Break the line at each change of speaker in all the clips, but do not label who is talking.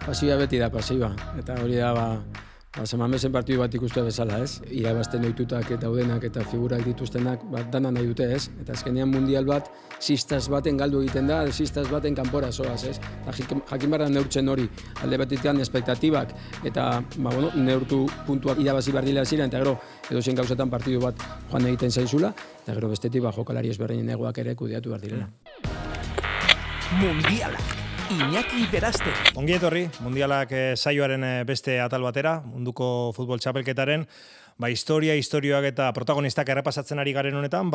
Pasioa beti da pasioa, eta hori da Samamesen partidu bat ikustu bezala, ez? Irabazten ohitutak eta daudenak eta figurak dituztenak dana nahi dute, ez? Eta azkenean mundial bat sistaz baten galdu egiten da, sistaz baten kanpora zoaz, ez? Jakin barra neurtzen hori, alde batetan espektatibak eta neurtu puntuak irabazi behar dira ziren, eta gero edozein gauzetan partidu bat joan egiten zaizula, eta gero bestetik jokalari ezberdinen egoak ere kudeatu behar direla.
Mundialak. Iñaki Beraste.
Ongi etorri, mundialak saioaren beste atal batera, munduko futbol txapelketaren, historioak eta protagonistak errepasatzen ari garen honetan,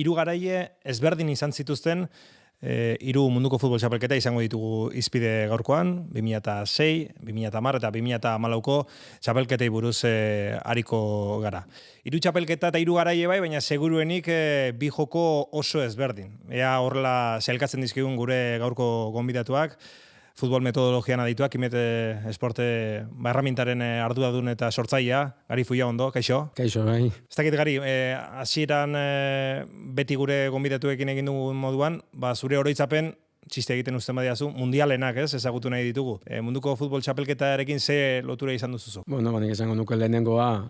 hiru garaile ezberdin izan zituzten, hiru munduko futbol txapelketa izango ditugu izpide gaurkoan, 2006, 2010 eta 2014ko txapelketei buruz ariko gara. Hiru txapelketa eta hiru garaile bai, baina seguruenik bi joko oso ezberdin. Ea horrela sailkatzen dizkigun gure gaurko gonbidatuak, futbol metodologian adituak, Imet Esporte erramintaren arduradun eta sortzailea, Gari Fuia ondo, kaixo?
Kaixo, bai.
Ez dakit, Gari, hasieran beti gure gonbidatuekin egin dugun moduan, zure oroitzapen, txiste egiten uzten badiazu, mundialenak, ezagutu nahi ditugu. Munduko futbol txapelketarekin ze lotura izan duzuzu?
Nik esango nuke lehenengoa,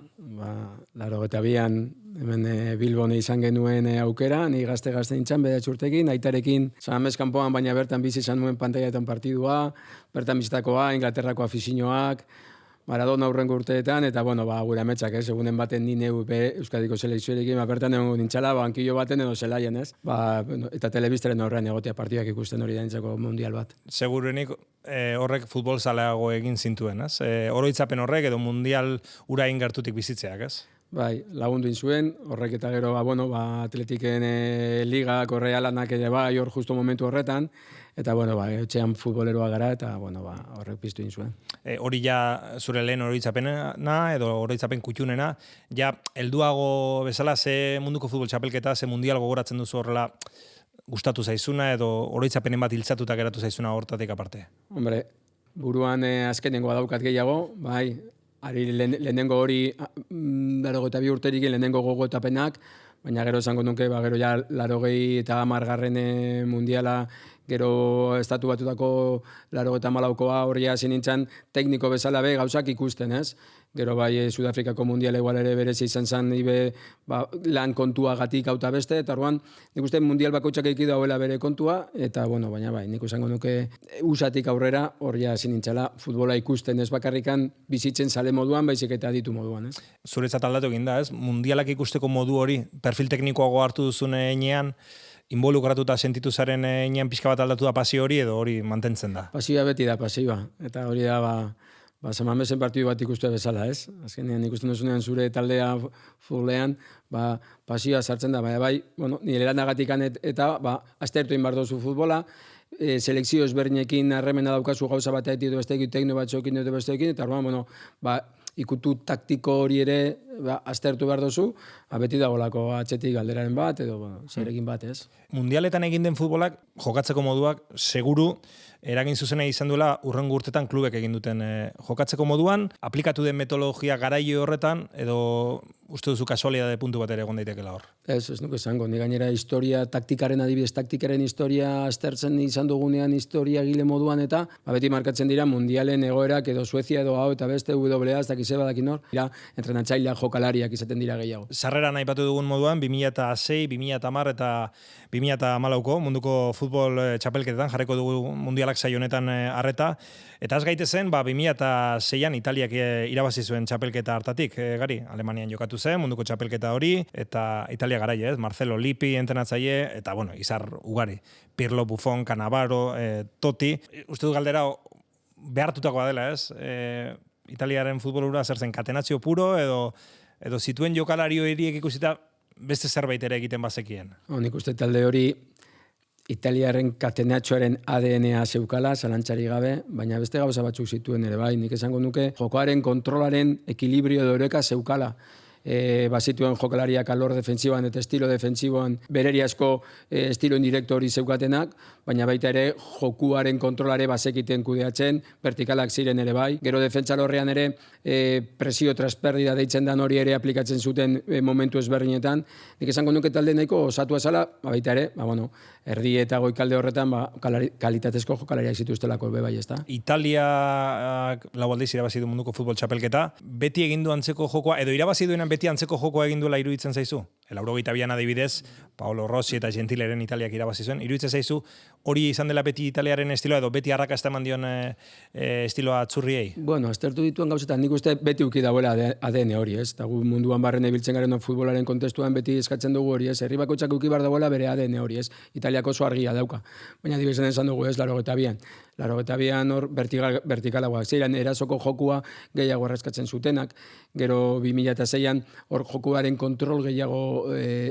82an hemen Bilbon izan genuen aukera, ni gazte nintzen, 9 urtekin, aitarekin, Samamez kanpoan, baina bertan bizi izan nuen pantailetan partidua, bertan bizitakoa, Inglaterrako afizinoak, Maradona aurrengo urteetan, eta gure ametsak, egunen baten ni neu Euskadiko selekzioarekin, bertan egon nintzala, bankillo baten edo zelaien, eta telebistaren horrean egotea partidak ikusten hori daintzako mundial bat.
Seguruenik horrek futbol zaleago egin zintuen, ez? Oroitzapen horrek edo mundial urain gertutik bizitzeak, ez?
Bai, lagundu zuen, horrek eta gero, atletiken liga, korrealanak ere hor justo momentu horretan, eta, etxean futboleroa gara, eta, horrek piztu zuen.
Hori ja zure lehen oroitzapena edo oroitzapen kutxunena, ja, helduago bezala, ze munduko futbol txapelketa, ze mundial gogoratzen duzu horrela gustatu zaizuna, edo oroitzapenen bat hiltzatuta geratu zaizuna hortatik aparte?
Hombre, buruan azkenengoa daukat gehiago, bai, ari lehenengo hori 82 urterik lehenengo gogoetapenak, baina gero esango nuke, gero ja 80. Mundiala, gero estatu batutako 84koa horria hasi nintzen tekniko bezala gauzak ikusten, ez? Gero bai Sudafrikako mundiala igual ere berezi izan zen lan kontuagatik hauta beste, eta orduan nik uste mundial bakoitzak eiki dauela bere kontua, eta baina bai, nik esango nuke usatik aurrera horria hasi nintzela futbola ikusten ez bakarrikan bizitzen zale moduan, baizik eta aditu moduan, ez?
Zuretzat aldatu egin da, ez? Mundialak ikusteko modu hori, perfil teknikoago hartu duzun enean, involukratuta sentitu zaren enean pixka bat aldatu da pasio hori edo hori mantentzen da? Pasioa
beti da pasioa, eta hori da Samamesen partidu bat ikustu bezala, ez? Azkenean ikusten duzunean zure taldea futbolean, pasioa sartzen da, nire lanagatik eta aztertu egin behar duzu futbola, selekzio ezberdinekin harremena daukazu gauza bat edo besteekin, tekno batzokin edo besteekin, eta ikutu taktiko hori ere aztertu behar duzu, beti dagolako atzetik galderaren bat, edo zerekin bat, ez?
Mundialetan egin den futbolak, jokatzeko moduak, seguru, eragin zuzena izan duela urrengo urtetan klubek egin duten jokatzeko moduan, aplikatu den metodologia garaile horretan, edo uste duzu kasualidade puntu bat ere egon daitekela hor?
Ez nuke esango, ni gainera historia, taktikaren historia aztertzen izan dugunean historia gile moduan, eta beti markatzen dira mundialen egoerak edo Suezia edo hau eta beste WA, ez dakize badakin hor, entrenatzaileak jokalariak izaten dira gehiago.
Sarreran aipatu dugun moduan, 2006, 2010 eta 2014ko munduko futbol txapelketetan jarriko dugu mundialak saio honetan arreta, eta az gaitezen 2006an Italiak irabazi zuen txapelketa hartatik, Gari, Alemanian jokatu zen munduko txapelketa hori, eta Italia garaia, Marcelo Lippi entrenatzaile, eta izar ugari, Pirlo, Buffon, Cannavaro, Totti, uste du galdera behartutakoa dela, ez? Italiaren futbolura zer zen, katenazio puro, edo zituen jokalario horiek ikusita beste zerbait ere egiten bazekien?
Nik uste talde hori Italiaren katenatxoaren ADN-a zeukala, zalantzari gabe, baina beste gauza batzuk zituen ere bai. Nik esango nuke jokoaren kontrolaren ekilibrio edo oreka zeukala. bazituen jokalariak alor defentsiboan eta estilo defentsiboan bereriazko estilo indirekto hori zeukatenak, baina baita ere jokuaren kontrolare bazekiten kudeatzen, vertikalak ziren ere bai. Gero defentsa lorrean ere presio trasperdida deitzen dan hori ere aplikatzen zuten momentu ezberdinetan. Nik esango nuke talde nahiko osatua zala, baita ere, erdi eta goikalde horretan kalitatezko jokalariak zituztelako bai, ezta?
Italia lau aldiz irabazi du munduko futbol txapelketa. Beti egin du antzeko jokoa, edo irabazi duenan beti antzeko jokoa egin duela iruditzen zaizu? 82an adibidez, Paolo Rossi eta Gentileren Italiak irabazi zuen. Iruditzen zaizu hori izan dela beti Italiaren estiloa edo beti arrakasta eman dion estiloa atzurriei?
Bueno, aztertu dituen gauzetan nik uste beti uki dagoela ADN hori, ez? Eta gu munduan barren ibiltzen garen futbolaren kontestuan beti eskatzen dugu hori, ez? Herri bakoitzak uki bar dagoela bere ADN hori, ez? Italiako oso argia dauka. Baina dibezen esan dugu, ez? 82an hor vertikalagoak ziren, erasoko jokua gehiago erreskatzen zutenak. Gero 2006an hor jokuaren kontrol gehiago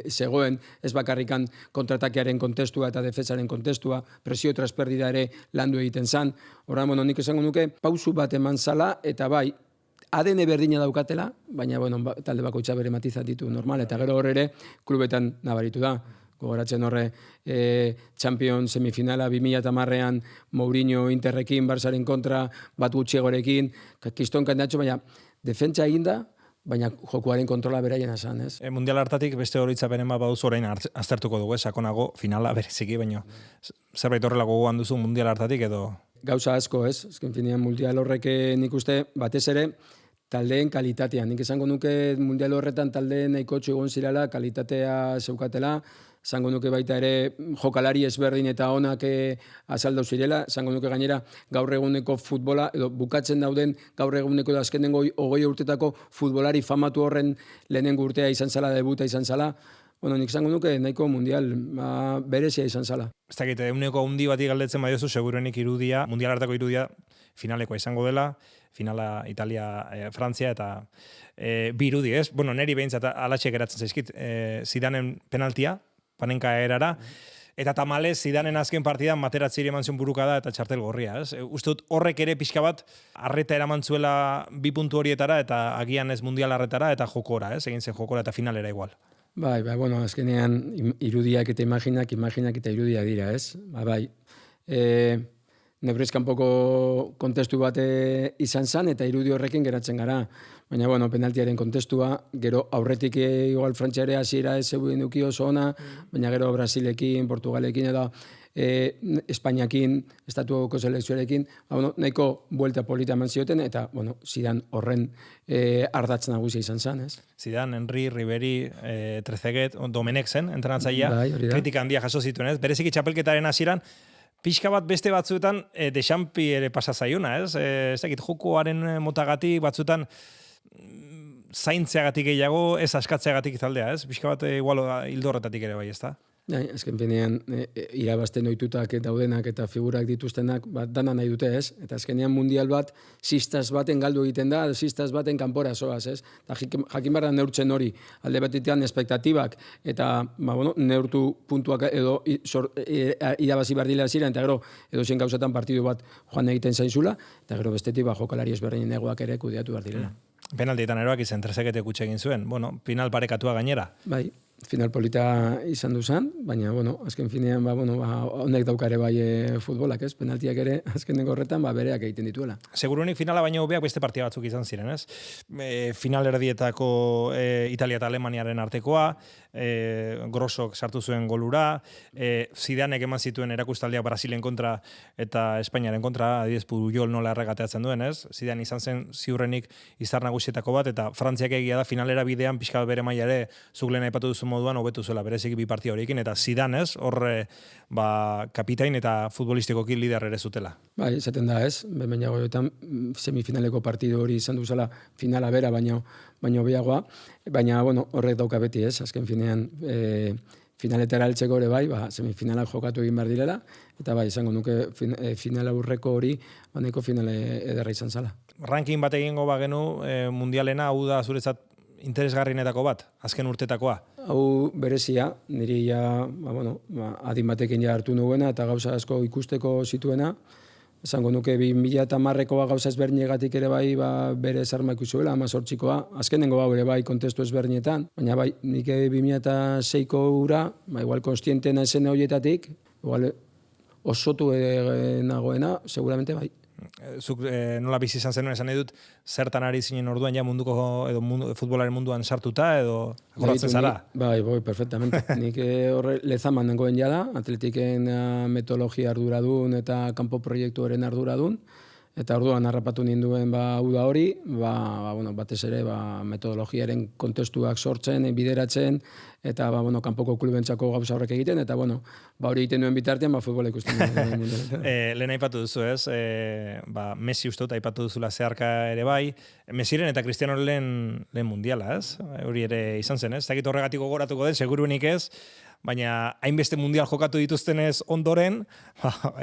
zegoen, ez bakarrikan kontratakearen kontestua eta defensaren kontestua, presio trasperdida ere landu egiten zan. Horra, nik esango nuke, pausu bat eman zala, eta bai, ADN berdina daukatela, baina talde bakoitza bere matizat ditu normal, eta gero hor ere klubetan nabaritu da. Gogoratzen horre Champions semifinala 2010an Mourinho Interrekin, Barsaren kontra, bat gutxiegorekin, kiston kandidatxo, baina defentsa eginda, baina jokuaren kontrola beraiena zan, ez?
Mundial hartatik beste horitzapenen bat baduzu orain aztertuko dugu, sakonago finala bereziki, baina zerbait horrela gogoan duzu mundial hartatik edo?
Gauza asko, ez? Ezken finean mundial horrek nik uste batez ere taldeen kalitatea. Nik esango nuke mundial horretan taldeen nahikotxo egon zirala, kalitatea zeukatela, esango nuke baita ere jokalari ezberdin eta onak azaldau zirela, esango nuke gainera gaur eguneko futbola, edo bukatzen dauden gaur eguneko da azkenengo 20 urtetako futbolari famatu horren lehenengo urtea izan zala, debuta izan zala. Nik esango nuke nahiko mundial berezia izan zala.
Ez dakit, eguneko handi bati galdetzen badiozu, seguruenik irudia, mundial hartako irudia finalekoa izango dela, finala Italia, Frantzia eta bi irudi, ez? Neri behintzat alatxe geratzen zaizkit, Zidanen penaltia, panenka erara, eta tamalez Zidanen azken partidan materatzeri eman zuen burukada eta txartel gorria, ez? Uste dut horrek ere pixka bat arreta eraman zuela 2 puntu horietara eta agian ez mundial arretara eta jokora, ez? Egin zen jokora eta finalera igual.
Bai, azkenean irudiak eta imaginak eta irudiak dira, ez? Bai, nebrez kanpoko kontestu bat izan zan eta irudi horrekin geratzen gara. Baina, penaltiaren kontestua, gero aurretik igual Frantziare hasiera ez zeuden duki oso ona, baina gero Brasilekin, Portugalekin edo Espainiakin, estatuko selekzioarekin, nahiko buelta polita eman zioten, eta, Zidane horren ardatz nagusia izan zen, ez?
Zidane, Henry, Ribéry, Trezeguet, Domenech zen, entrenatzailea, kritika handia jaso zituen, ez? Bereziki txapelketaren hasieran, pixka bat beste batzuetan Deschampi ere pasa zaiuna, ez? Ez dakit, jokoaren motagatik batzuetan zaintzeagatik gehiago, ez askatzeagatik taldea, ez? Pixka bat igual hildo horretatik ere bai, ez da?
Azken finean, irabazten ohitutak daudenak eta figurak dituztenak, dana nahi dute, ez? Eta azkenean mundial bat, sistaz baten galdu egiten da, sistaz baten kanpora zoaz, ez? Eta jakin behar da neurtzen hori, alde batetan espektatibak, eta neurtu puntuak edo irabazi behar dila ziren, eta gero edo zen gauzatan partidu bat joan egiten zainzula, eta gero bestetik jokalari ezberdinen egoak ere kudeatu behar direla.
Penaltietan eroak izan Trezeguetek utxe egin zuen, final parekatua gainera.
Bai. Final polita izan duzan, baina, azken finean, honek daukare bai futbolak, ez? Penaltiak ere, azkeneko horretan, bereak egiten dituela.
Seguruenik finala baino hobeak beste partida batzuk izan ziren, ez? Final erdietako Italia eta Alemaniaren artekoa, Grosok sartu zuen golura, Zidanek eman zituen erakustaldiak Brasilen kontra eta Espainiaren kontra, adibidez Puyol nola erregateatzen duen, ez? Zidane izan zen ziurrenik izar nagusietako bat, eta Frantziak egia da finalera bidean pixka bere maila ere zuk lehen aipatu duzu moduan hobetu zuela bereziki bi partida horiekin, eta Zidane, ez? Horre kapitain eta futbolistikoki lider ere zutela.
Bai, esaten da, ez? Baina goiotan semifinaleko partidu hori izan duzela finala bera, baina beagoa, baina horrek dauka beti, ez? Azken finean finaletara heltzeko ere bai, semifinalak jokatu egin behar direla, eta bai, izango nuke finala aurreko hori, baneko finale ederra izan zala.
Ranking bat egingo bagenu mundialena, hau da zuretzat interesgarrienetako bat, azken urtetakoa?
Hau berezia, niri adin batekin hartu nuena eta gauza asko ikusteko zituena, esango nuke 2010koa gauza ezberdinegatik ere bai bere zarma ikusuela, 18koa, azkenengo hau ere bai kontestu ezberdinetan, baina bai nik 2006ko ura, igual konstientena esen horietatik, igual osotu nagoena, seguramente bai.
Zuk nola bizi izan zenuen esan nahi dut, zertan ari zinen orduan ja munduko edo futbolaren munduan sartuta edo akordatzen zara?
Bai, perfectamente. Nik horre lezaman nengoen jada, atletiken metodologia arduradun eta kanpo proiektuaren arduradun, eta orduan harrapatu ninduen uda hori, batez ere metodologiaren kontestuak sortzen, bideratzen, eta kanpoko klubentzako gauza horrek egiten, eta hori egiten duen bitartean, futbola ikusten duen.
Lehen aipatu duzu ez, Messi uste dut aipatu duzula zeharka ere bai, Messiren eta Cristiano lehen mundiala, ez? Hori ere izan zen, ez? Zakit horregatik gogoratuko den, seguruenik ez, baina hainbeste mundial jokatu dituztenez ondoren,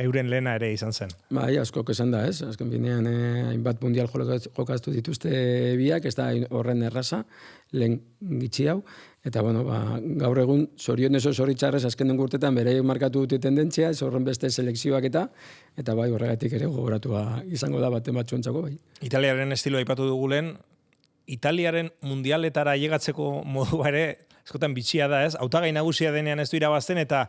euren lehena ere izan zen.
Bai, askok esan da, ez? Azken binean hainbat mundial jokatu dituzte biak, ez da horren erraza, lehen gitxi hau, eta gaur egun zorionez zoritxarrez azken urtetan bere markatu dute tendentzia, ez horren beste selekzioak eta bai horregatik ere gogoratua izango da baten batzuentzako bai.
Italiaren estilo aipatu dugu lehen, Italiaren mundialetara llegatzeko modua ere eskotan bitxia da, ez? Hautagai nagusia denean ez du irabazten eta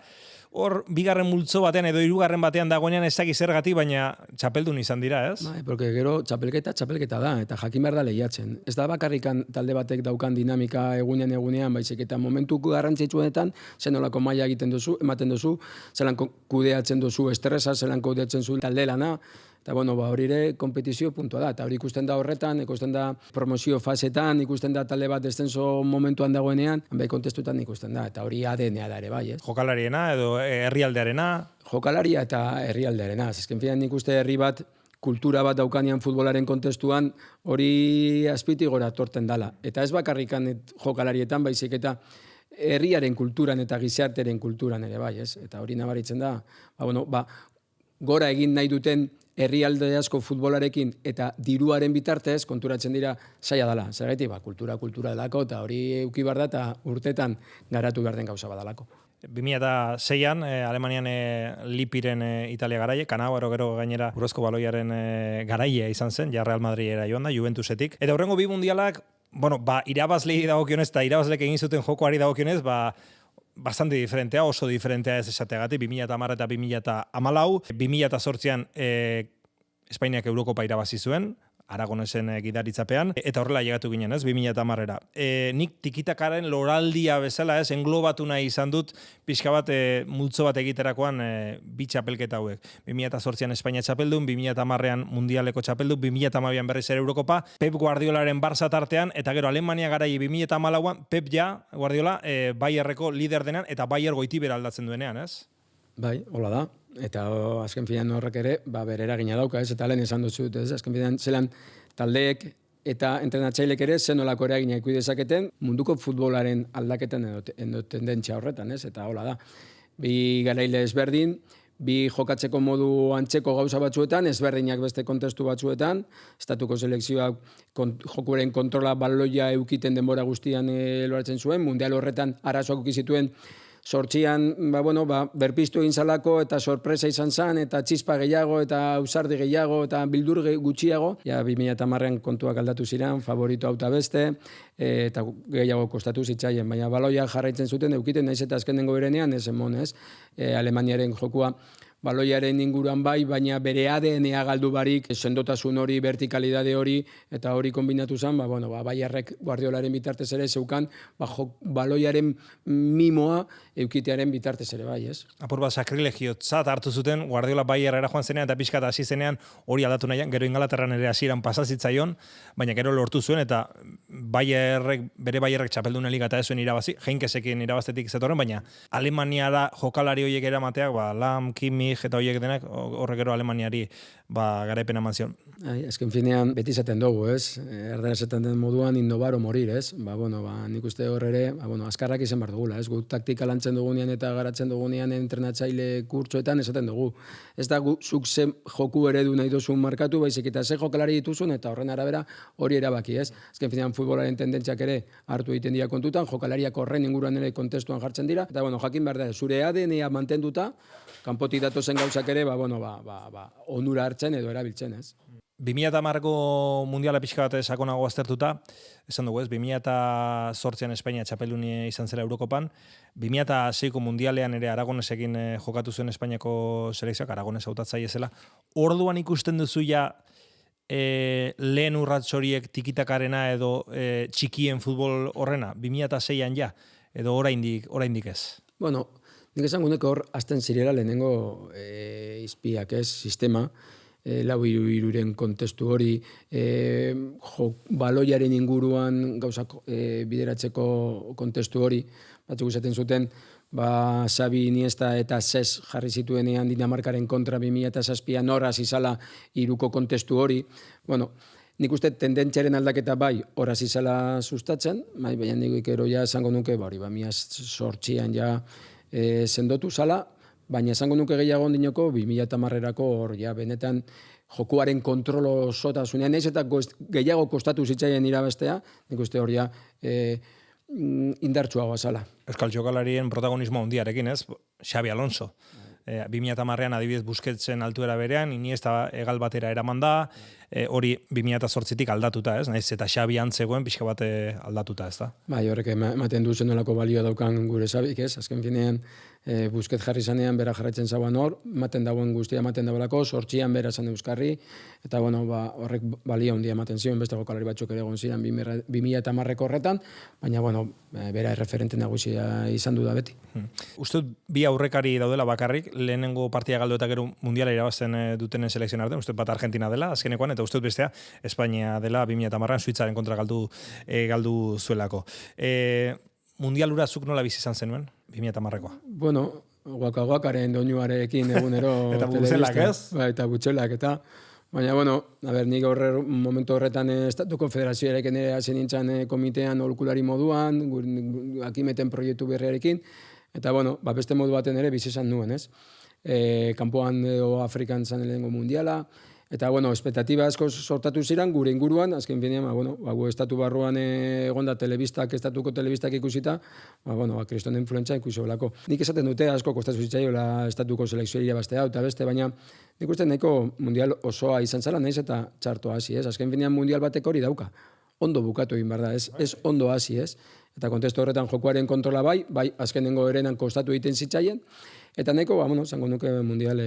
hor bigarren multzo batean edo hirugarren batean dagoenean ez dakiz zergatik, baina txapeldun izan dira, ez?
Bai, porque gero txapelketa da, eta jakin behar da lehiatzen. Ez da bakarrikan talde batek daukan dinamika egunean, baizik eta momentu garrantzitsuenetan, zenolako maila ematen duzu, zelan kudeatzen duzu estresa, zelan kudeatzen zu talde lana, eta hori ere kompetizio puntua da, eta hori ikusten da horretan, ikusten da promozio fasetan, ikusten da talde bat descenso momentuan dagoenean, bai kontestutan ikusten da, eta hori ADN-a da ere bai, ez?
Jokalariena edo herrialdearena?
Jokalaria eta herrialdearena, azken finean nik uste herri bat, kultura bat daukanean futbolaren kontestuan, hori azpiti gora torten dala. Eta ez bakarrikan jokalarietan, baizik eta herriaren kulturan eta gizarteren kulturan ere bai, ez? Eta hori nabaritzen da, gora egin nahi duten herrialde asko futbolarekin eta diruaren bitartez konturatzen dira zaila dela. Zergatik, kultura delako eta hori eduki behar da eta urtetan garatu behar den gauza badalako.
2006an, Alemanian Lipiren Italia garaie, Kanabaro gero gainera Urrezko baloiaren garaie izan zen, ja Real Madridera joan da, Juventusetik. Eta horrengo bi mundialak, irabazlei dagokionez eta irabazlek egin zuten jokoari dagokionez, bastante diferentea, oso diferentea ez esateagatik, 2010 eta 2014. 2008an Espainiak Eurokopa irabazi zuen, Aragonesen gidaritzapean, eta horrela llegatu ginen, ez, 2010era. Nik tikitakaren loraldia bezala, ez, englobatu nahi izan dut, pixka bat multzo bat egiterakoan bi txapelketa hauek. 2008an Espainia txapeldun, 2010an mundialeko txapeldun, 2012an berriz ere Eurokopa, Pep Guardiolaren Barça tartean, eta gero Alemania garai 2014an, Pep Guardiola Bayerreko lider denean, eta Bayer goitibera aldatzen duenean, ez?
Bai, hola da. Eta azken finean horrek ere, bere eragina dauka, ez? Eta lehen esan dut, ez? Azken finean zelan taldeek eta entrenatzailek ere zenolako eragina ikusi dezaketen munduko futbolaren aldaketan edo tendentzia horretan, ez? Eta hola da. Bi garaile ezberdin, bi jokatzeko modu antzeko gauza batzuetan, ezberdinak beste kontestu batzuetan, estatuko selekzioak jokuaren kontrola baloia eukiten denbora guztian loratzen zuen, mundial horretan arazoak zituen sortxian, berpiztu egin zalako eta sorpresa izan zen, eta txispa gehiago, eta ausardi gehiago, eta bildur gutxiago. 2010an kontuak aldatu ziren, favorito hauta beste, eta gehiago kostatu zitzaien. Baina baloia jarraitzen zuten, eukiten naiz eta azkenengo berenean, ez emonez, Alemaniaren jokua baloiaren inguruan bai, baina bere ADN-a galdu barik, sendotasun hori, vertikalidade hori, eta hori kombinatu zen, Bayerrek Guardiolaren bitartez ere zeukan, baloiaren mimoa eukitearen bitartez ere bai, ez?
Apur bat sakrilegiotzat hartu zuten, Guardiola Bayerrera joan zenean eta pixkat hasi zenean hori aldatu nahian, gero Ingalaterran ere hasieran pasazitzaion, baina gero lortu zuen, eta bere Bayerrek txapeldun liga eta ez zuen irabazi, Heinkesekin irabaztetik zetorren, baina Alemaniara jokalari horiek eramateak, Lam, Kimmich eta horiek denak, horrek gero Alemaniari garaipen eman zion.
Azken finean beti izaten dugu, ez? Erdara esaten den moduan innovar o morir, ez? Nik uste hor ere, azkarrak izan behar dugula, ez? Guk taktika lantzen dugunean eta garatzen dugunean entrenatzaile kurtsoetan esaten dugu. Ez da zuk ze joku eredu nahi duzun markatu, baizik eta ze jokalari dituzun eta horren arabera hori erabaki, ez? Azken finean futbolaren tendentziak ere hartu egiten dira kontutan, jokalariak horren inguruan ere kontestuan jartzen dira, eta jakin behar da, zure ADN-a mantenduta, kanpotik datozen gauzak ere, onura hartzen edo erabiltzen, ez?
2010ko mundiala pixka bat sakonago aztertuta, esan dugu ez, 2008an Espainia txapelduni izan zela Eurokopan, 2006ko mundialean ere Aragonesekin jokatu zuen Espainiako selekzioak, Aragones hautatzaile zela. Orduan ikusten duzu ja lehen urrats horiek tikitakarena edo txikien futbol horrena, 2006an ja, edo oraindik ez?
Nik esan guneko hor, azten zirela lehenengo izpiak ez, sistema, lau iruren kontestu hori, baloiaren inguruan gauzak bideratzeko kontestu hori, batzuk esaten zuten, Xabi, Iniesta eta Zez jarri zituenean Dinamarkaren kontra 2007an horaz izala iruko kontestu hori. Nik uste tendentziaren aldaketa bai horaz izala sustatzen, baina nik ero ja esango nuke, 2008an ja sendotu zala, baina esango nuke gehiago ondinoko 2010erako hor, benetan jokuaren kontrolo osotasunean, ez eta gehiago kostatu zitzaien irabestea, nik uste hor indartsuagoa zala.
Euskal jokalarien protagonismo handiarekin, ez? Xabi Alonso. 2010ean adibidez Busquetsen altuera berean, Iniesta egal batera eraman da, hori 2008tik aldatuta, ez? Naiz eta Xabi antzegoen pixka bat aldatuta, ez da?
Horrek ematen du zenolako balioa daukan gure Xabik, ez? Azken finean, Busquets jarri zanean, bera jarraitzen zauan hor, ematen dauen guztia ematen dagoelako, 8an bera zan Euskarri, eta horrek balio handia ematen zion, beste jokalari batzuk ere egon ziren 2010ko horretan, baina bera erreferente nagusia izan du da beti.
Uste bi aurrekari daudela bakarrik, lehenengo partia galdu eta gero mundiala irabazten dutenen selekzioen artean, uste bat Argentina dela, azkenekoan, eta uste bestea Espainia dela 2010an Suitzaren kontra galdu zuelako. Mundialura zuk nola bizi izan zenuen, 2010koa?
Guaka-guakaren doinuarekin egunero.
Eta butxelak, ez?
Eta butxelak, eta... Baina, nik momentu horretan Estatu Konfederazioarekin ere hasi nintzen komitean holkulari moduan, akimeten proiektu berriarekin, eta, beste modu baten ere bizi izan nuen, ez? Kanpoan edo Afrikan zan lehenengo mundiala, eta, espektatiba asko sortatu ziren gure inguruan, azken finean, estatu barruan egonda estatuko telebistak ikusita, kriston influentza ikusi olako. Nik esaten dute asko kostatu zitzaiola estatuko selekzioa irabaztea eta beste, baina nik uste nahiko mundial osoa izan zela, naiz eta txarto hasi, ez? Azken finean mundial batek hori dauka. Ondo bukatu egin behar da, ez ondo hasi, ez? Eta kontestu horretan jokuaren kontrola bai azkenengo erenan kostatu egiten zitzaien, eta nahiko, zango nuke mundial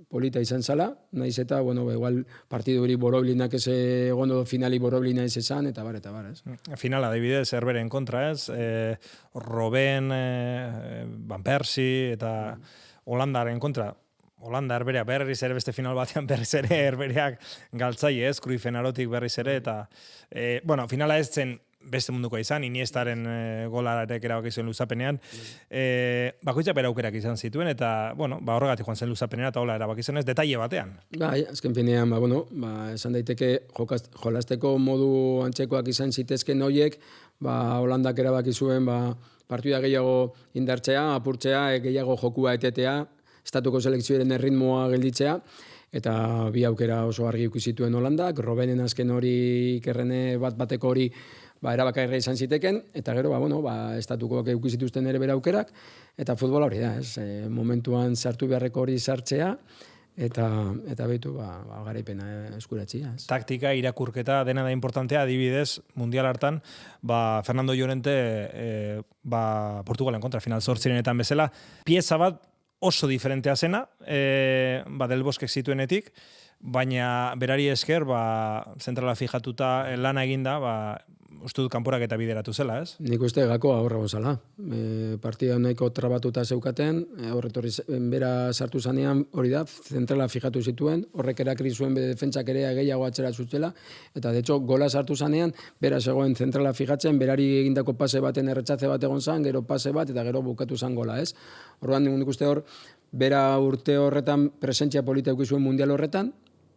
polita izan zala, naiz eta, igual partidu hori Boroblinak ez egondo finali Boroblina ez esan, eta bar, ez?
Finala, adibidez, Herberen kontra, ez? Robben, Van Persie, eta Holandaren kontra. Holanda Herberea berriz ere beste final batean berriz ere Herbereak galtzaile, ez? Cruyffen Arotik berriz ere, eta, finala ez zen beste mundukoa izan, Iniestaren golararek erabaki zuen luzapenean, bakoitzak bera aukerak izan zituen, eta, horregatik joan zen luzapenera, eta hola erabaki zen ez, detaile batean.
Azken finean, esan daiteke jolasteko modu antzekoak izan zitezken horiek, Holandak erabaki zuen, partida gehiago indartzea, apurtzea, gehiago jokua etetea, estatuko selekzioaren erritmoa gelditzea, eta bi aukera oso argi zituen Holandak, Robbenen azken hori ikerrene bateko hori erabakarra izan ziteken, eta gero, estatukoak zituzten ere bera aukerak, eta futbola hori da, ez? Momentuan sartu beharreko hori sartzea, eta behitu, garaipena eskuratzea.
Taktika, irakurketa, dena da importantea, adibidez, mundial hartan, Fernando Llorente, Portugalen kontra, final 8etan bezala, pieza bat oso diferentea zena, Del Boskek zituenetik, baina berari esker, zentrala fijatuta lana eginda, uste dut kanporak eta bideratu zela, ez?
Nik uste gakoa horra gozala. Partida nahiko trabatuta zeukaten, horretorri bera sartu zanean, hori da, zentrala fijatu zituen, horrek erakri zuen defentsak ere gehiago atzera zutela, eta de hecho, gola sartu zanean, bera zegoen zentrala fijatzen, berari egindako pase baten erretxatze bat egon zan, gero pase bat, eta gero bukatu zan gola, ez? Horrean, nik uste hor, bera urte horretan presentzia polita eukizuen mundial horretan,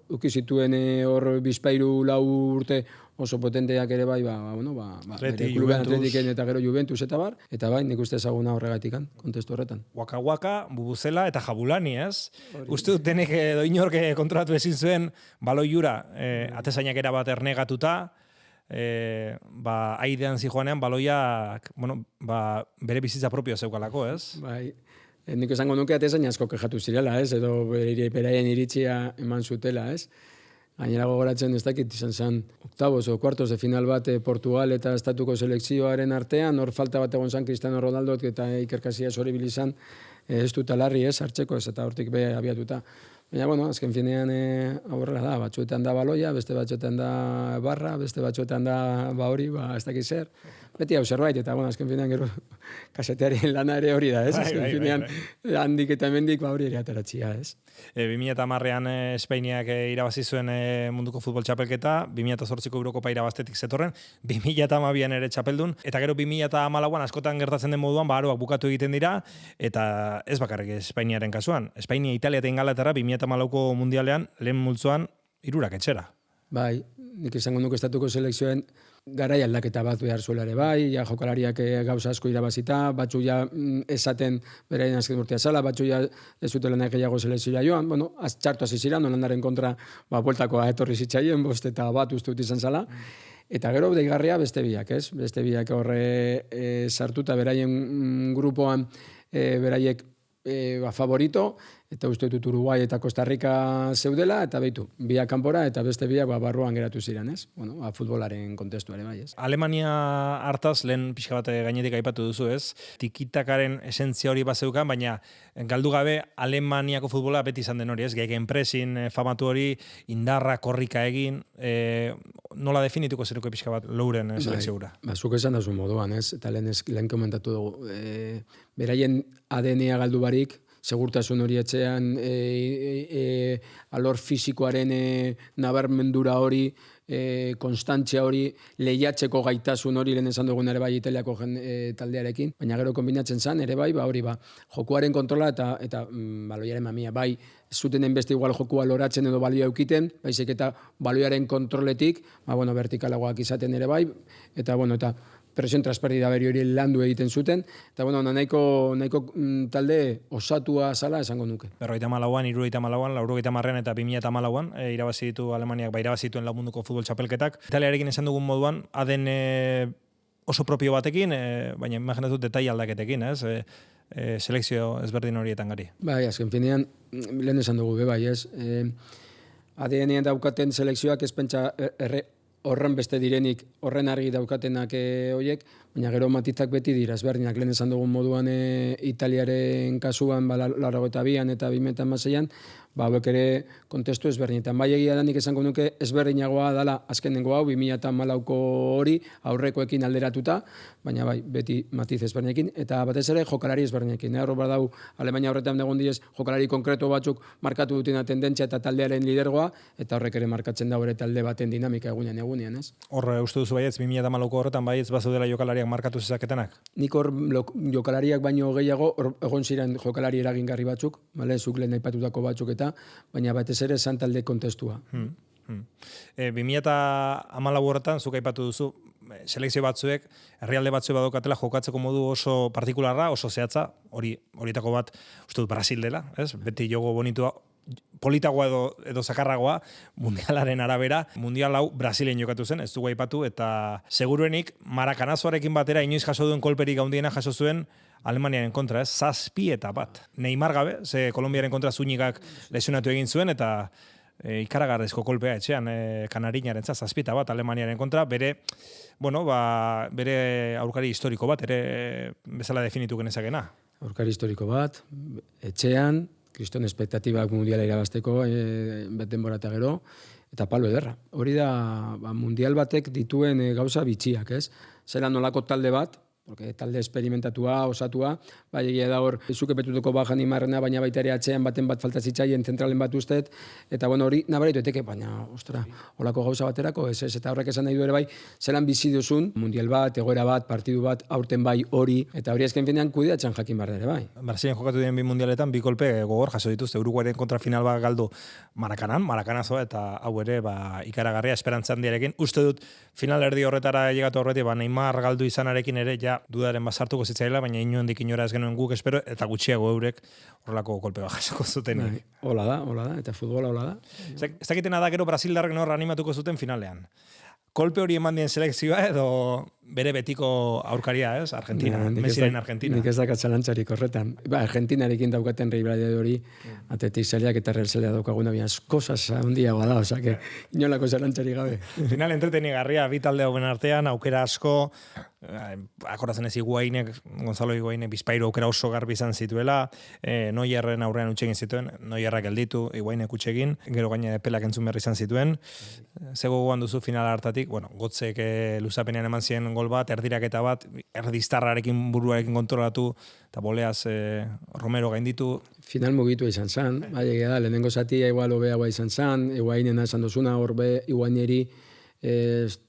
uki zituen hor bizpairu lau urte oso potenteak ere bai,
Atleti,
kluben
Juventus.
Atletiken eta gero Juventus eta bar, eta bai, nik uste ezaguna horregatikan, kontestu horretan.
Waka, Bubuzela eta Jabulani, ez? Uste dut denek edo inork kontrolatu ezin zuen baloi jura, atezainak erabat ernegatuta, aidean zijoanean baloiak, bere bizitza propio zeukalako, ez?
Bai, nik esango nuke atezain asko kejatu zirela, ez? Edo beraien iritzia eman zutela, ez? Gainera gogoratzen ez dakit izan zen octavos o cuartos de final bat Portugal eta estatuko selekzioaren artean, hor falta bat egon zan Cristiano Ronaldo eta Iker Casillas hori bilizan ez dut alarri ez, hartzeko ez, eta hortik be abiatuta. Baina, azken finean aurrela da, batzuetan da baloia, beste batzuetan da barra, beste batzuetan da hori, ez dakit zer. Beti hau zerbait, eta azken finean gero kasetearen lana ere hori da, ez? Azken finean handik eta hemendik hori ere ateratzia, ez?
2010ean Espainiak irabazi zuen munduko futbol txapelketa, 2008ko Eurokopa irabaztetik zetorren, 2012an ere txapeldun, eta gero 2014an askotan gertatzen den moduan, aroak bukatu egiten dira, eta ez bakarrik Espainiaren kasuan. Espainia, Italia eta Ingalaterra 2014ko mundialean lehen multzoan 3 etxera.
Bai, nik izango nuke estatuko selekzioen garai aldaketa bat behar zuela ere bai, ja jokalariak gauza asko irabazita, batzu ja esaten beraien azken urtea zala, batzu ja ez zutela nahi gehiago selekzioa joan, txartu hasi ziren, Holandaren kontra bueltakoa etorri zitzaien, bost eta bat uste dut izan zala, eta gero deigarria beste biak, ez? Beste biak horre sartuta beraien grupoan beraiek favorito, eta uste dut Uruguai eta Costa Rica zeudela, eta beitu, biak kanpora eta beste biak barruan geratu ziren, ez? Futbolaren kontestuare bai, ez?
Alemania hartaz, lehen pixka bat gainetik aipatu duzu, ez? Tikitakaren esentzia hori bazeukan, baina galdu gabe Alemaniako futbola beti izan den hori, ez? Gegen presin famatu hori, indarra, korrika egin, nola definituko zeruko pixka bat Louren selekziora?
Zuk esan dazu moduan, ez? Eta lehen komentatu dugu. Beraien ADN-a galdu barik, segurtasun hori etxean, alor fisikoaren nabarmendura hori, konstantzia hori, lehiatzeko gaitasun hori, lehen esan dugun ere bai Italiako taldearekin, baina gero kombinatzen zen, ere bai, jokuaren kontrola eta baloiaren mamia, bai, zutenen beste igual jokua loratzen edo balioa eukiten, baizik eta balioaren kontroletik, vertikalagoak izaten ere bai, eta presion transperdida beri hori landu egiten zuten, eta nahiko talde osatua zala esango nuke.
54an, 74an, 90an eta 2014an irabazi ditu Alemaniak, irabazi dituen munduko futbol txapelketak. Italiarekin esan dugun moduan, ADN oso propio batekin, baina imaginatu detai aldaketekin, ez? Selekzio ezberdin horietan gari.
Bai, azken finean, lehen esan dugu, bai, ez? ADN daukaten selekzioak ez pentsa horren beste direnik, horren argi daukatenak horiek, baina gero matizak beti dira, ezberdinak, lehen esan dugun moduan Italiaren kasuan, 82an eta 2016an, hauek ere kontestu ezberdinetan. Bai egia da nik esango nuke ezberdinagoa dala azkenengo hau, 2014ko hori, aurrekoekin alderatuta, baina bai, beti matiz ezberdinekin, eta batez ere jokalari ezberdinekin. Hor badau, Alemania horretan egon diez, jokalari konkreto batzuk markatu dutena tendentzia eta taldearen lidergoa, eta horrek ere markatzen da hori talde baten dinamika egunean, ez?
Horre, uste duzu baietz, 2014ko horretan baietz bazaudela jokalariak markatu zezaketenak?
Nik hor jokalariak baino gehiago, egon ziren jokalari eragingarri batzuk, zuk lehen aipatutako batzuk eta, baina batez ere zan talde kontestua.
2014 horretan, zuk aipatu duzu, selekzio batzuek, herrialde batzuek badokatela jokatzeko modu oso partikularra, oso zehatza, horietako bat, uste dut Brasil dela, ez? Beti jogo bonitua, politagoa edo zakarragoa, mundialaren arabera, mundial hau Brasilen jokatu zen, ez dugu aipatu, eta seguruenik Marakanazoarekin batera inoiz jaso duen kolperik handiena jaso zuen Alemaniaren kontra, ez? 7-1. Neymar gabe, ze Kolonbiaren kontra Zúñigak lesionatu egin zuen, eta ikaragarrizko kolpea etxean Kanariñaren 7-1 Alemaniaren kontra, bere aurkari historiko bat, ere bezala definitu genezakena.
Aurkari historiko bat, etxean, kriston espektatibak mundiala irabazteko, bat denbora eta gero, eta palo ederra. Hori da, mundial batek dituen gauza bitxiak, ez? Zera nolako talde bat, porque talde esperimentatua, osatua, bai egia da hor, zuke betutuko bajan imarrena, baina baita ere atzean baten bat falta zitzaien, zentralen bat ustet, eta bueno, hori nabaritu eteke, baina, ostra, holako gauza baterako, ez, eta horrek esan nahi du ere bai, zelan bizi duzun, mundial bat, egoera bat, partidu bat, aurten bai hori, eta hori azken finean kudeatzen jakin behar ere bai.
Brasilen jokatu diren 2 mundialetan, 2 kolpe gogor jaso dituzte, Uruguayren kontrafinal bat galdu Marakanazo, eta hau ere, ikaragarria esperantza handiarekin. Uste dut, final erdi horretara llegatu horretik, Neymar galdu izanarekin ere, ja, dudaren basartuko zitzaila, baina inondik inora ez genuen guk espero, eta gutxiago eurek horrelako kolpe bat jasoko zutenik.
Hola da, eta futbola hola da.
Ez dakitena da gero Brasildarrek nor animatuko zuten finalean. Kolpe hori eman dien selekzioa edo bere betiko aurkaria, ez? Argentina, Messiren Argentina.
Nik ez dakat zalantzarik horretan. Argentinarekin daukaten rivalidade hori, Athletic zaleak eta Real zalea daukaguna, baina kozaz handiagoa da, osake, inolako zalantzarik gabe.
Final entretenigarria, bi talde hauen artean, aukera asko, akoratzen ez Higuainek, Gonzalo Higuainek bizpahiru aukera oso garbi izan zituela, Neuerren aurrean utxegin zituen, Neuerrak gelditu, Higuainek utxegin, gero gaine pelak entzun berri izan zituen, zego gogoan duzu final hartatik, bueno, Gotzek luzapenean eman ziren gol bat, erdiraketa bat, erdiztarrarekin buruarekin kontrolatu, eta boleaz Romero gainditu.
Final mugitu izan zen, bai egia da, lehenengo zatia igual hobeagoa izan zen, Higuainena esan duzuna, horbe Higuaineri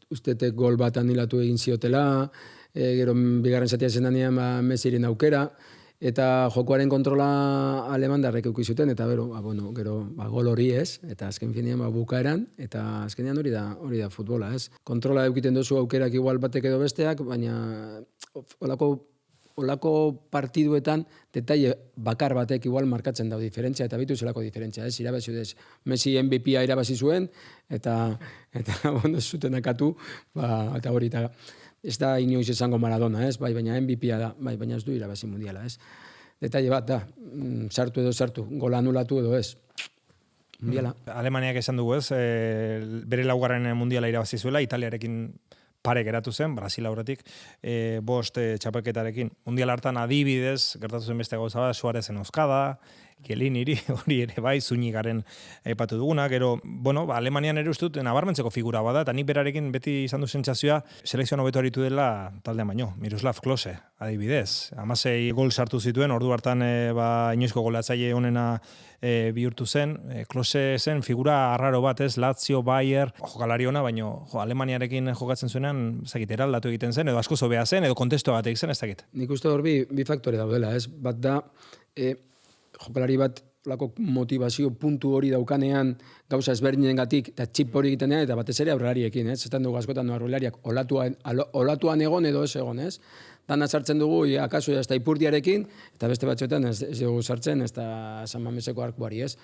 ustetek gol bat anilatu egin ziotela, gero bigarren zatia zen danean Messiren aukera, eta jokoaren kontrola alemandarrek eduki zuten, eta gero gol hori ez, eta azken finean bukaeran, eta azkenean hori da futbola, ez? Kontrola edukiten duzu aukerak igual batek edo besteak, baina olako partiduetan detaile bakar batek igual markatzen dau diferentzia, eta bitu zelako diferentzia, ez? Irabazi dez, Messi MVP-a irabazi zuen, eta zuten akatu, eta hori, eta ez da inoiz esango Maradona, ez? Baina MVP-a da, baina ez du irabazi mundiala, ez? Detaile bat da, sartu edo sartu, gola anulatu edo ez. Mundiala.
Alemaniak esan dugu, ez? Bere laugarren mundiala irabazi zuela, Italiarekin pare geratu zen, Brasil aurretik, 5 txapelketarekin. Mundial hartan adibidez, gertatu zen beste gauza bat, Suarezen oskada, Kieliniri, hori ere bai, Zunigaren aipatu duguna, gero, Alemanian ere ustut, nabarmentzeko figura bada, eta nik berarekin beti izan du sentsazioa, selekzioan hobeto aritu dela taldean baino, Miroslav Klose, adibidez. 16 gol sartu zituen, ordu hartan inoizko golatzaile onena bihurtu zen. Klose zen figura arraro bat, ez, Lazio, Bayer, jokalari ona, baino Alemaniarekin jokatzen zuenean, ez dakit, eraldatu egiten zen, edo asko zobea zen, edo kontesto bat egiten zen, ez dakit.
Nik uste hor bi faktore daudela, ez? Bat da, jokalari bat lako motivazio puntu hori daukanean gauza ezberdinengatik eta txip hori egitenean eta batez ere aurrelariekin, ez? Zetan dugu askotan aurrelariak olatuan egon edo ez egon, ez? Dana sartzen dugu, akaso ez da Ipurdiarekin, eta beste batzuetan ez dugu sartzen, ez da San Mameseko arkuari, ez?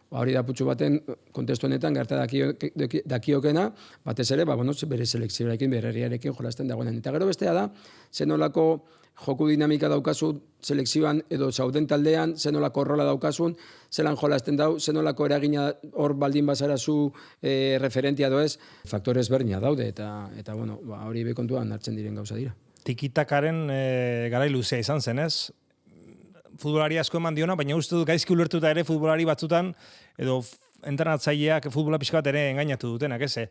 Hori da putxu baten kontestu honetan gerta dakiokena, batez ere, bere selekzioarekin, bere herriarekin jolasten dagoenean. Eta gero bestea da, zenolako joku dinamika daukazu selekzioan edo zauden taldean, zenolako rola daukasun, zelan jolasten dau, zenolako eragina hor baldin bazarazu referentia doez, faktore ezberdina daude, eta hori bekontuan hartzen diren gauza dira.
Tikitakaren garai luzea izan zen, ez? Futbolari asko eman diona, baina uste dut gaizki ulertuta ere futbolari batzutan, edo entrenatzaileak futbola pixka bat ere engainatu dutenak, ez?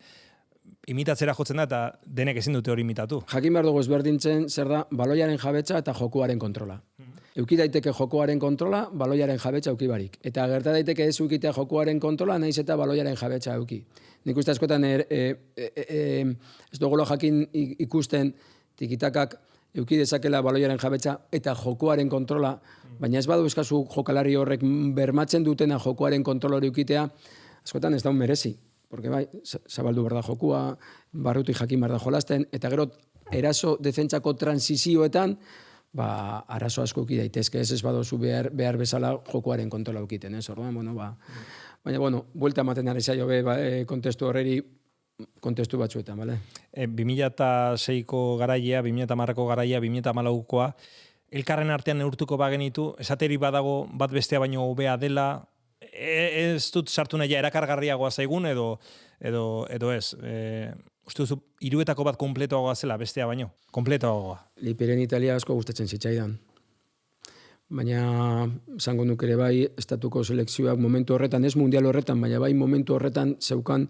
Imitatzera jotzen da eta denek ezin dute hori imitatu.
Jakin behar dugu ezberdintzen zer da baloiaren jabetza eta jokuaren kontrola. Euki daiteke jokuaren kontrola, baloiaren jabetza euki barik. Eta gerta daiteke ez eukitea jokuaren kontrola, naiz eta baloiaren jabetza euki. Nik uste askotan ez dugula jakin ikusten tikitakak euki dezakela baloiaren jabetza eta jokuaren kontrola, baina ez badu eskazu jokalari horrek bermatzen dutena jokuaren kontrola hori eukitea, askotan ez daun merezi. Porque bai, zabaldu behar da jokua, barrutik jakin behar da jolasten, eta gero eraso defentsako transizioetan, arazo asko uki daitezke, ez badozu behar bezala jokuaren kontrola ukiten, ez? Orduan, baina, buelta ematen ari zaio kontestu horreri, kontestu batzuetan, bale?
2006ko garaia, 2010ko garaia, 2014koa, elkarren artean neurtuko bagenitu, esateri badago bat bestea baino hobea dela, ez dut sartu nahi erakargarriagoa zaigun edo ez. Uste duzu, hiruetako bat kompletoagoa zela bestea baino? Kompletoagoa.
Lipiren Italia asko gustatzen zitzaidan. baina zango nuk ere bai, estatuko selekzioak momentu horretan, ez mundial horretan, baina bai momentu horretan zeukan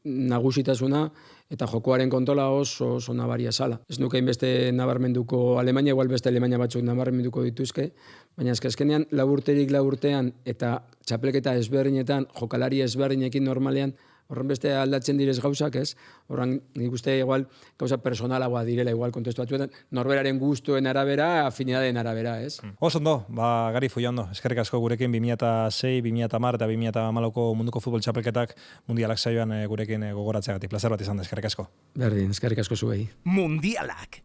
nagusitasuna eta jokoaren kontrola oso nabaria zala. Ez nuke beste nabarmenduko Alemania, igual beste Alemania batzuk nabarmenduko dituzke, baina azkenean laburtean eta txapelketa ezberdinetan, jokalari ezberdinekin normalean, horren beste aldatzen direz gauzak, ez? Horren nik uste igual gauza personalagoa direla igual kontestu batzuetan, norberaren gustuen arabera, afinidaden arabera, ez?
Oso ondo, Gari Fuiondo, eskerrik asko gurekin 2006, 2010 eta 2014ko munduko futbol txapelketak mundialak saioan gurekin gogoratzeagatik. Plazer bat izan da, eskerrik asko.
Berdin, eskerrik asko zuei.
Mundialak.